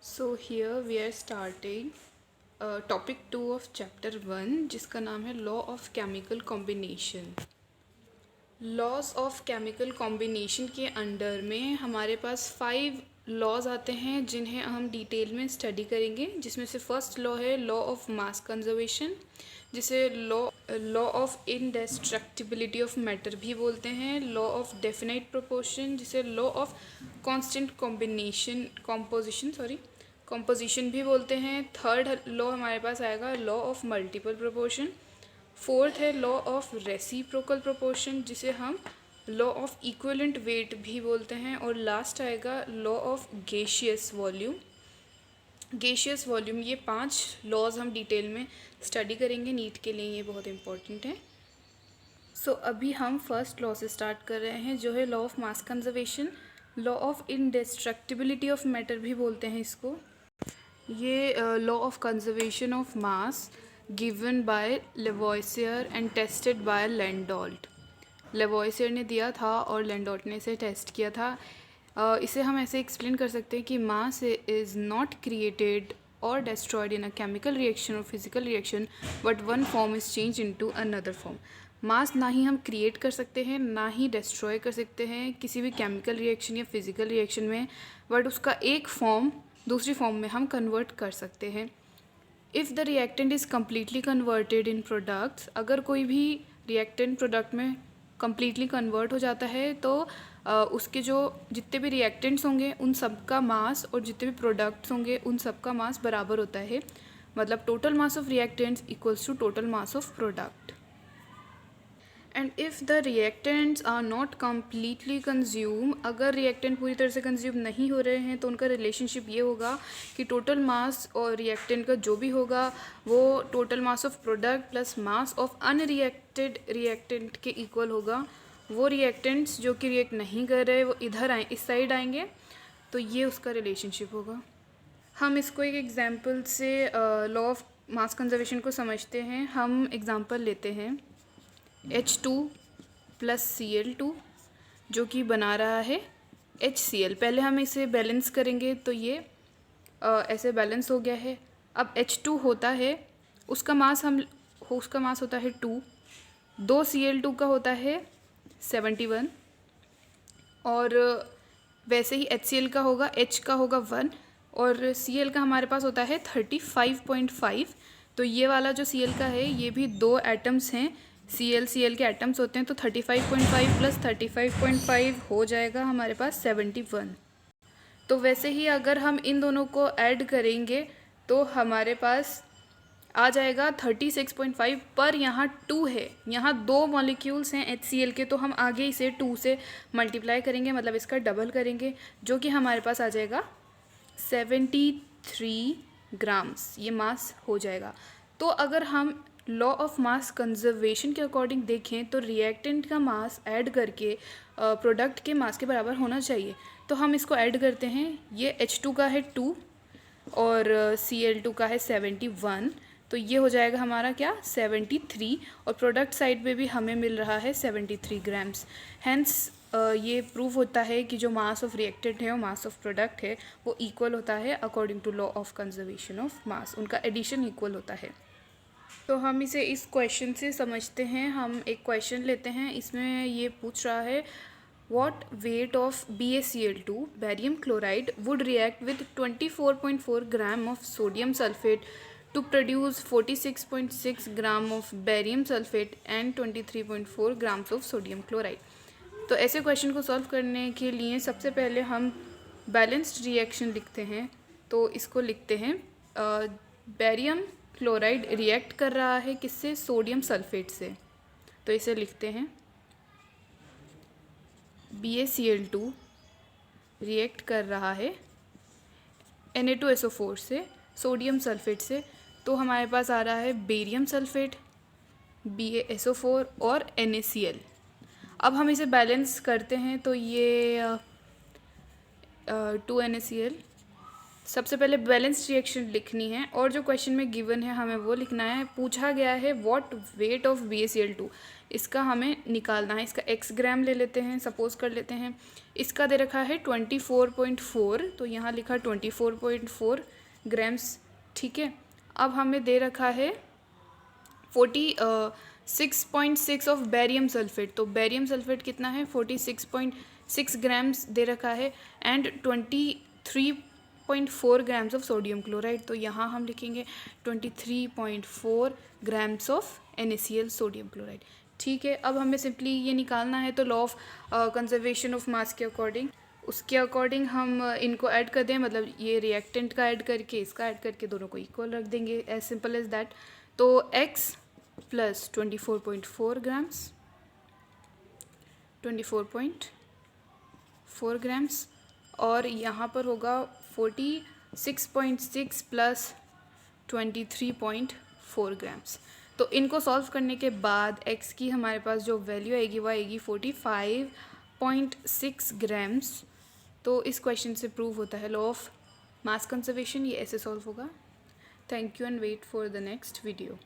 So here we are starting topic 2 of chapter 1 जिसका नाम है law of chemical combination. Laws of chemical combination के under में हमारे पास 5 लॉज आते हैं जिन्हें हम डिटेल में स्टडी करेंगे, जिसमें से फर्स्ट लॉ है लॉ ऑफ मास कंजर्वेशन, जिसे law of indestructibility of matter भी बोलते हैं। लॉ ऑफ डेफिनाइट प्रोपोर्शन, जिसे लॉ ऑफ कांस्टेंट कॉम्पोजिशन भी बोलते हैं। थर्ड लॉ हमारे पास आएगा law of multiple proportion. Fourth है लॉ ऑफ रेसिप्रोकल प्रोपोर्शन, जिसे हम लॉ ऑफ इक्विवेलेंट वेट भी बोलते हैं। और लास्ट आएगा लॉ ऑफ गैसियस वॉल्यूम। ये 5 लॉज हम डिटेल में स्टडी करेंगे, नीट के लिए ये बहुत इंपॉर्टेंट है। सो अभी हम फर्स्ट लॉ से स्टार्ट कर रहे हैं, जो है law of mass conservation. Law of indestructibility of matter भी बोलते हैं इसको। ये law of conservation of mass given by Lavoisier and tested by Landolt. Lavoisier ने दिया था और लैंडोल्ट ने इसे टेस्ट किया था। इसे हम ऐसे एक्सप्लेन कर सकते हैं कि मास इज़ नॉट क्रिएटेड और destroyed in a chemical reaction or physical reaction, but one form is changed into another form. मास ना ही हम क्रिएट कर सकते हैं ना ही डिस्ट्रॉय कर सकते हैं किसी भी केमिकल रिएक्शन या फिजिकल रिएक्शन में, बट उसका एक फॉर्म दूसरी फॉर्म में हम कन्वर्ट कर सकते हैं। If the reactant is completely converted in products, अगर कोई भी रिएक्टेंट प्रोडक्ट में कम्प्लीटली कन्वर्ट हो जाता है तो उसके जो जितने भी रिएक्टेंट्स होंगे उन सब का मास और जितने भी प्रोडक्ट्स होंगे उन सब का मास बराबर होता है। मतलब total mass of reactants equals to total mass of product. And if the reactants are not completely consume, अगर रिएक्टेंट पूरी तरह से कंज्यूम नहीं हो रहे हैं तो उनका रिलेशनशिप ये होगा कि टोटल मास और रिएक्टेंट का जो भी होगा वो total mass of product plus mass of unreacted reactant के इक्वल होगा। वो रिएक्टेंट्स जो कि रिएक्ट नहीं कर रहे वो इधर आए, इस साइड आएंगे, तो ये उसका रिलेशनशिप होगा। हम इसको एक एग्जांपल से लॉ ऑफ मास कंजर्वेशन को समझते हैं। हम एग्जांपल लेते हैं H2 प्लस Cl2 जो कि बना रहा है HCl। पहले हम इसे बैलेंस करेंगे तो ये ऐसे बैलेंस हो गया है। अब H2 होता है, उसका मास होता है 2, 2 Cl2 का होता है 71, और वैसे ही HCl का होगा, H का होगा 1 और Cl का हमारे पास होता है 35.5। तो ये वाला जो Cl का है ये भी 2 एटम्स हैं, Cl के एटम्स होते हैं, तो 35.5 प्लस 35.5 हो जाएगा हमारे पास 71। तो वैसे ही अगर हम इन दोनों को ऐड करेंगे तो हमारे पास आ जाएगा 36.5, पर यहाँ 2 है, यहाँ 2 मॉलिक्यूल्स हैं HCl के, तो हम आगे इसे 2 से मल्टीप्लाई करेंगे, मतलब इसका डबल करेंगे, जो कि हमारे पास आ जाएगा 73 ग्राम्स, ये मास हो जाएगा। तो अगर हम लॉ ऑफ मास कंजर्वेशन के अकॉर्डिंग देखें तो रिएक्टेंट का मास ऐड करके प्रोडक्ट के मास के बराबर होना चाहिए। तो हम इसको ऐड करते हैं, ये H2 का है 2 और Cl2 का है 71, तो ये हो जाएगा हमारा क्या 73, और प्रोडक्ट साइड पे भी हमें मिल रहा है 73 ग्राम्स। हैंस ये प्रूव होता है कि जो मास ऑफ रिएक्टेंट है और मास ऑफ प्रोडक्ट है वो इक्वल होता है according to law of conservation of mass, उनका एडिशन इक्वल होता है। तो हम इसे इस क्वेश्चन से समझते हैं। हम एक क्वेश्चन लेते हैं, इसमें ये पूछ रहा है what weight of BaCl2 barium chloride would react with 24.4 gram of sodium sulfate to produce 46.6 gram of barium sulfate and 23.4 grams of sodium chloride। तो ऐसे क्वेश्चन को सॉल्व करने के लिए सबसे पहले हम बैलेंस्ड रिएक्शन लिखते हैं। तो इसको लिखते हैं बैरियम क्लोराइड रिएक्ट कर रहा है किससे, सोडियम सल्फेट से, तो इसे लिखते हैं BaCl2 रिएक्ट कर रहा है Na2SO4 से, सोडियम सल्फेट से, तो हमारे पास आ रहा है बेरियम सल्फेट, BaSO4 और NaCl। अब हम इसे बैलेंस करते हैं तो ये 2 NaCl सबसे पहले बैलेंस रिएक्शन लिखनी है और जो क्वेश्चन में गिवन है हमें वो लिखना है। पूछा गया है व्हाट वेट ऑफ BaCl2, इसका हमें निकालना है। इसका x ग्राम ले लेते हैं, सपोज कर लेते हैं। इसका दे रखा है 24.4, तो यहाँ लिखा 24.4 ग्राम्स, ठीक है। अब हमें दे रखा है 46.6 ऑफ बेरियम सल्फेट, तो बेरियम सल्फेट कितना है 46.6 ग्राम्स दे रखा है, and 23.4 grams of sodium chloride, तो यहाँ हम लिखेंगे 23.4 grams of NaCl sodium chloride, ठीक है। अब हमें सिंपली ये निकालना है, तो लॉ ऑफ कंजर्वेशन ऑफ मास के अकॉर्डिंग, उसके अकॉर्डिंग हम इनको ऐड कर दें, मतलब ये रिएक्टेंट का ऐड करके इसका ऐड करके दोनों को इक्वल रख देंगे, एज सिंपल एज दैट। तो x प्लस 24.4 ग्राम्स, 24.4 ग्राम्स, और यहाँ पर होगा 46.6 प्लस 23.4 ग्राम्स। तो इनको सॉल्व करने के बाद x की हमारे पास जो वैल्यू आएगी वो आएगी 45.6 ग्राम्स। तो इस क्वेश्चन से प्रूव होता है लॉ ऑफ मास कंजर्वेशन, ये ऐसे सॉल्व होगा। Thank you and wait for the next video.